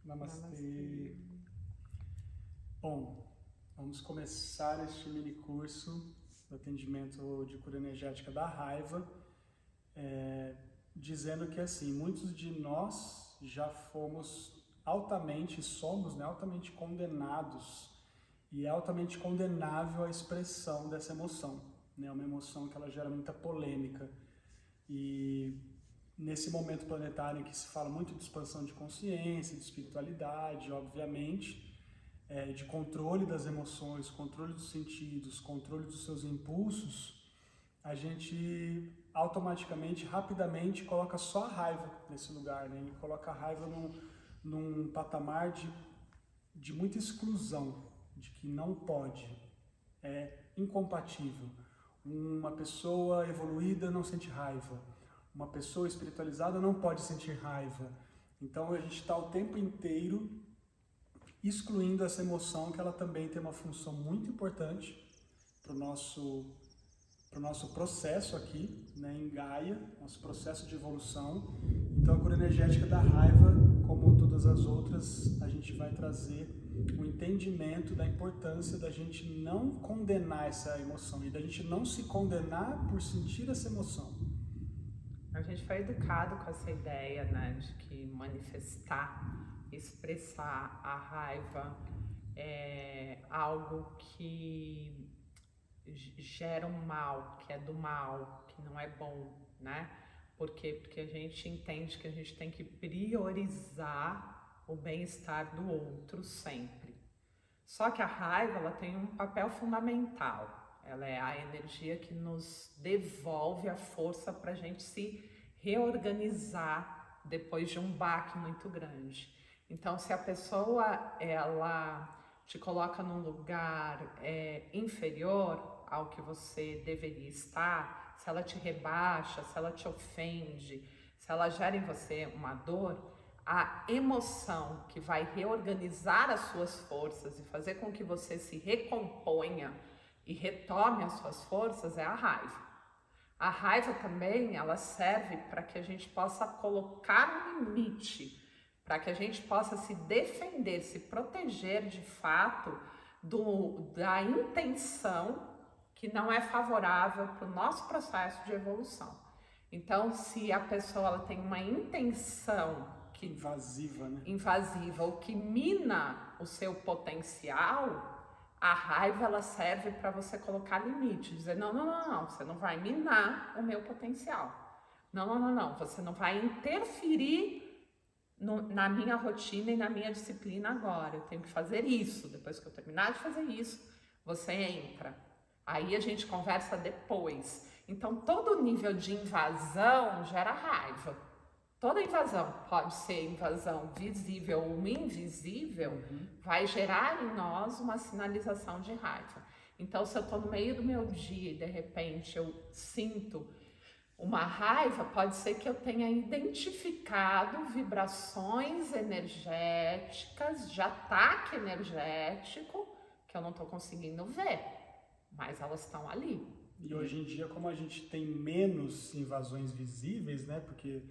Namastê. Namastê. Bom, vamos começar este mini curso do atendimento de cura energética da raiva, dizendo que assim, muitos de nós já fomos somos, né, altamente condenados e é altamente condenável a expressão dessa emoção, né, uma emoção que ela gera muita polêmica e nesse momento planetário em que se fala muito de expansão de consciência, de espiritualidade, obviamente, de controle das emoções, controle dos sentidos, controle dos seus impulsos, a gente automaticamente, rapidamente, coloca só a raiva nesse lugar, né? E coloca a raiva num patamar de muita exclusão, de que não pode, é incompatível. Uma pessoa evoluída não sente raiva, uma pessoa espiritualizada não pode sentir raiva. Então a gente está o tempo inteiro excluindo essa emoção, que ela também tem uma função muito importante para o nosso processo aqui, né, em Gaia, nosso processo de evolução. Então a cura energética da raiva, como todas as outras, a gente vai trazer um entendimento da importância da gente não condenar essa emoção e da gente não se condenar por sentir essa emoção. A gente foi educado com essa ideia, né, de que manifestar, expressar a raiva é algo que gera um mal, que é do mal, que não é bom, né? Por quê? Porque a gente entende que a gente tem que priorizar o bem-estar do outro sempre. Só que a raiva, ela tem um papel fundamental. Ela é a energia que nos devolve a força para a gente se reorganizar depois de um baque muito grande. Então, se a pessoa ela te coloca num lugar inferior ao que você deveria estar, se ela te rebaixa, se ela te ofende, se ela gera em você uma dor, a emoção que vai reorganizar as suas forças e fazer com que você se recomponha e retome as suas forças é a raiva. A raiva também, ela serve para que a gente possa colocar um limite, para que a gente possa se defender, se proteger de fato da intenção que não é favorável para o nosso processo de evolução. Então, se a pessoa ela tem uma intenção invasiva, ou que mina o seu potencial, a raiva ela serve para você colocar limite, dizer não, você não vai minar o meu potencial. Não, você não vai interferir na minha rotina e na minha disciplina agora. Eu tenho que fazer isso. Depois que eu terminar de fazer isso, você entra. Aí a gente conversa depois. Então, todo nível de invasão gera raiva. Toda invasão, pode ser invasão visível ou invisível, vai gerar em nós uma sinalização de raiva. Então, se eu estou no meio do meu dia e de repente eu sinto uma raiva, pode ser que eu tenha identificado vibrações energéticas de ataque energético que eu não estou conseguindo ver, mas elas estão ali. E hoje em dia, como a gente tem menos invasões visíveis, né, porque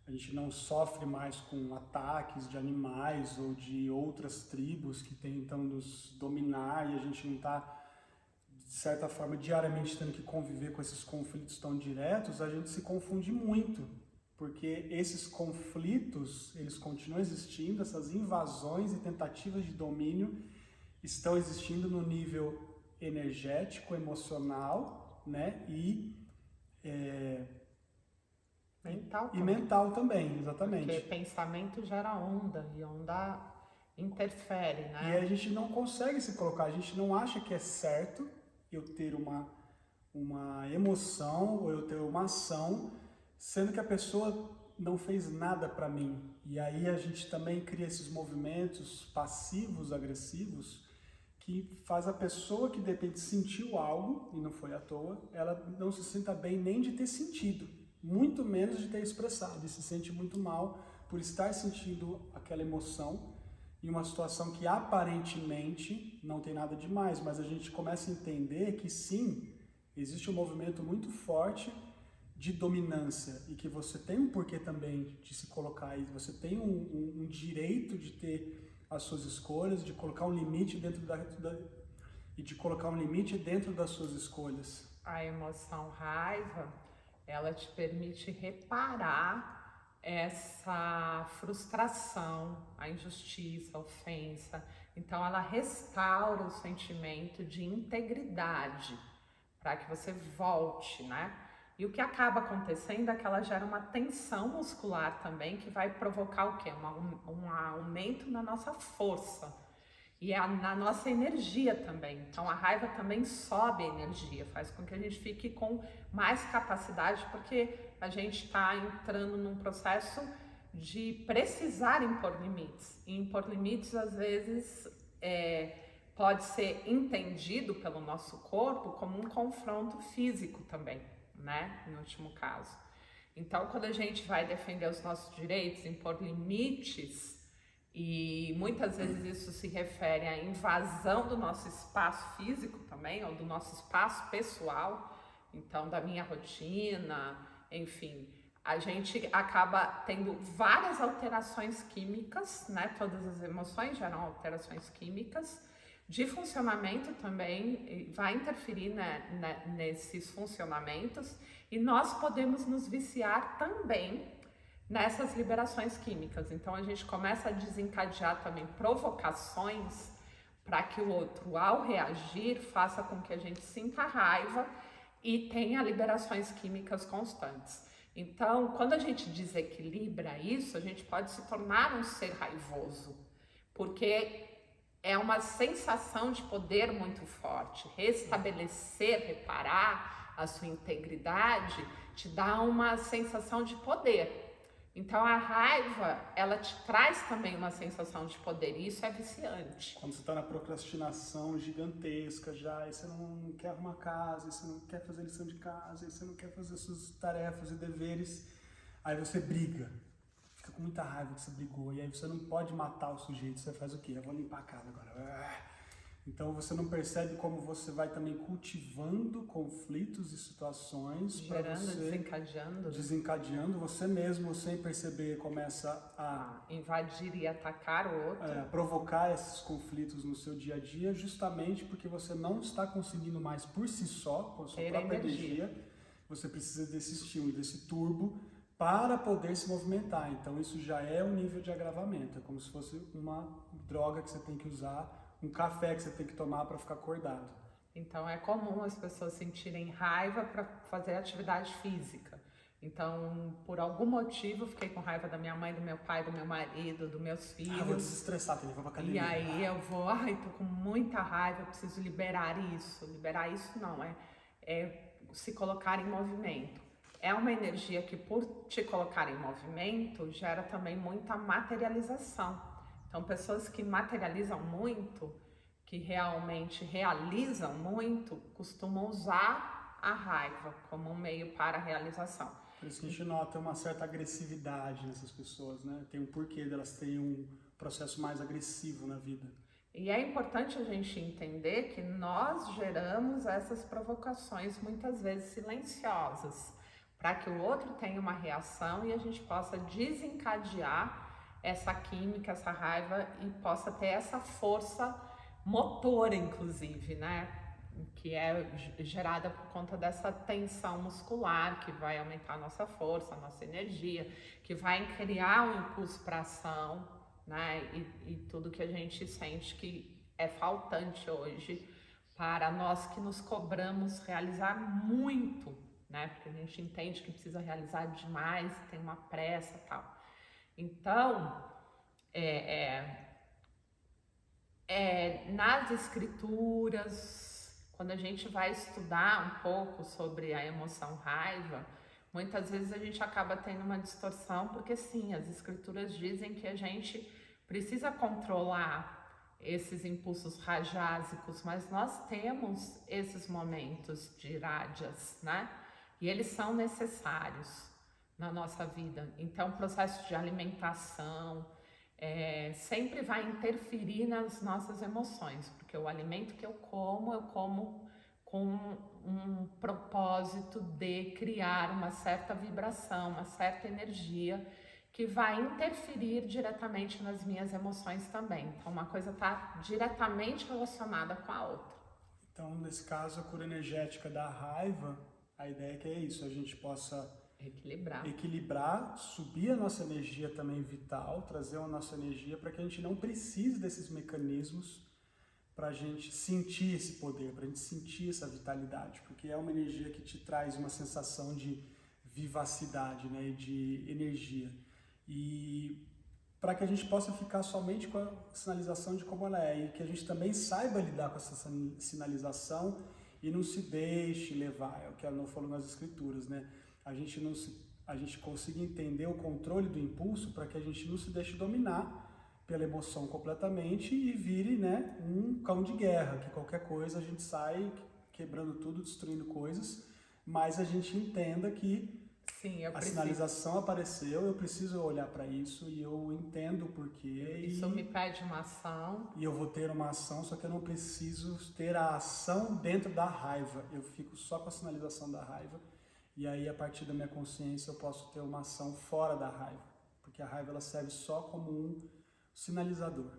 a gente não sofre mais com ataques de animais ou de outras tribos que tentam nos dominar e a gente não está, de certa forma, diariamente tendo que conviver com esses conflitos tão diretos, a gente se confunde muito, porque esses conflitos, eles continuam existindo, essas invasões e tentativas de domínio estão existindo no nível energético, emocional, né, mental também, exatamente. Porque pensamento gera onda e onda interfere, né? E a gente não consegue se colocar, a gente não acha que é certo eu ter uma emoção ou eu ter uma ação, sendo que a pessoa não fez nada para mim. E aí a gente também cria esses movimentos passivos, agressivos, que faz a pessoa que de repente sentiu algo, e não foi à toa, ela não se sinta bem nem de ter sentido, muito menos de ter expressado, e se sente muito mal por estar sentindo aquela emoção em uma situação que aparentemente não tem nada demais, mas a gente começa a entender que sim, existe um movimento muito forte de dominância e que você tem um porquê também de se colocar aí, você tem um direito de ter as suas escolhas, de colocar um limite e de colocar um limite dentro das suas escolhas. A emoção raiva, ela te permite reparar essa frustração, a injustiça, a ofensa. Então ela restaura o sentimento de integridade para que você volte, né? E o que acaba acontecendo é que ela gera uma tensão muscular também, que vai provocar o quê? Um aumento na nossa força e na nossa energia também. Então a raiva também sobe a energia, faz com que a gente fique com mais capacidade, porque a gente está entrando num processo de precisar impor limites. E impor limites, às vezes, pode ser entendido pelo nosso corpo como um confronto físico também, né? No último caso. Então, quando a gente vai defender os nossos direitos, impor limites, e muitas vezes isso se refere à invasão do nosso espaço físico também, ou do nosso espaço pessoal, então da minha rotina, enfim, a gente acaba tendo várias alterações químicas, né? Todas as emoções geram alterações químicas de funcionamento também, vai interferir, né, nesses funcionamentos, e nós podemos nos viciar também nessas liberações químicas. Então a gente começa a desencadear também provocações para que o outro, ao reagir, faça com que a gente sinta raiva e tenha liberações químicas constantes. Então, quando a gente desequilibra isso, a gente pode se tornar um ser raivoso, porque é uma sensação de poder muito forte. Restabelecer, reparar a sua integridade te dá uma sensação de poder. Então a raiva, ela te traz também uma sensação de poder, e isso é viciante. Quando você está na procrastinação gigantesca já, e você não quer arrumar casa, e você não quer fazer lição de casa, e você não quer fazer suas tarefas e deveres, aí você briga. Fica com muita raiva que você brigou, e aí você não pode matar o sujeito, você faz o quê? Eu vou limpar a casa agora. Então você não percebe como você vai também cultivando conflitos e situações para você, desencadeando, você mesmo sem perceber começa a invadir e atacar o outro, provocar esses conflitos no seu dia a dia, justamente porque você não está conseguindo mais por si só, com a sua própria energia, você precisa desse estímulo, desse turbo para poder se movimentar. Então isso já é um nível de agravamento, é como se fosse uma droga que você tem que usar, um café que você tem que tomar para ficar acordado. Então é comum as pessoas sentirem raiva para fazer atividade física. Então, por algum motivo, eu fiquei com raiva da minha mãe, do meu pai, do meu marido, dos meus filhos. Eu vou desestressar, tem que ir pra academia. E aí eu vou, tô com muita raiva, eu preciso liberar isso. Liberar isso não, é se colocar em movimento. É uma energia que, por te colocar em movimento, gera também muita materialização. Então, pessoas que materializam muito, que realmente realizam muito, costumam usar a raiva como um meio para a realização. Por isso que a gente nota uma certa agressividade nessas pessoas, né? Tem um porquê delas terem um processo mais agressivo na vida. E é importante a gente entender que nós geramos essas provocações muitas vezes silenciosas, para que o outro tenha uma reação e a gente possa desencadear essa química, essa raiva, e possa ter essa força motora, inclusive, né? Que é gerada por conta dessa tensão muscular, que vai aumentar a nossa força, a nossa energia, que vai criar um impulso para ação, né? E tudo que a gente sente que é faltante hoje para nós que nos cobramos realizar muito, né? Porque a gente entende que precisa realizar demais, tem uma pressa e tal. Então, nas escrituras, quando a gente vai estudar um pouco sobre a emoção raiva, muitas vezes a gente acaba tendo uma distorção, porque sim, as escrituras dizem que a gente precisa controlar esses impulsos rajásicos, mas nós temos esses momentos de rádias, né? E eles são necessários na nossa vida. Então, o processo de alimentação sempre vai interferir nas nossas emoções, porque o alimento que eu como com um propósito de criar uma certa vibração, uma certa energia que vai interferir diretamente nas minhas emoções também. Então, uma coisa está diretamente relacionada com a outra. Então, nesse caso, a cura energética da raiva, a ideia é que é isso, a gente possa equilibrar, subir a nossa energia também vital, trazer a nossa energia para que a gente não precise desses mecanismos para a gente sentir esse poder, para a gente sentir essa vitalidade, porque é uma energia que te traz uma sensação de vivacidade, né, e de energia. E para que a gente possa ficar somente com a sinalização de como ela é e que a gente também saiba lidar com essa sinalização e não se deixe levar, é o que ela não falou nas escrituras, né? A gente consiga entender o controle do impulso para que a gente não se deixe dominar pela emoção completamente e vire, né, um cão de guerra, que qualquer coisa a gente sai quebrando tudo, destruindo coisas, mas a gente entenda que sinalização apareceu, eu preciso olhar para isso e eu entendo o porquê. Isso me pede uma ação. E eu vou ter uma ação, só que eu não preciso ter a ação dentro da raiva. Eu fico só com a sinalização da raiva. E aí, a partir da minha consciência, eu posso ter uma ação fora da raiva. Porque a raiva ela serve só como um sinalizador.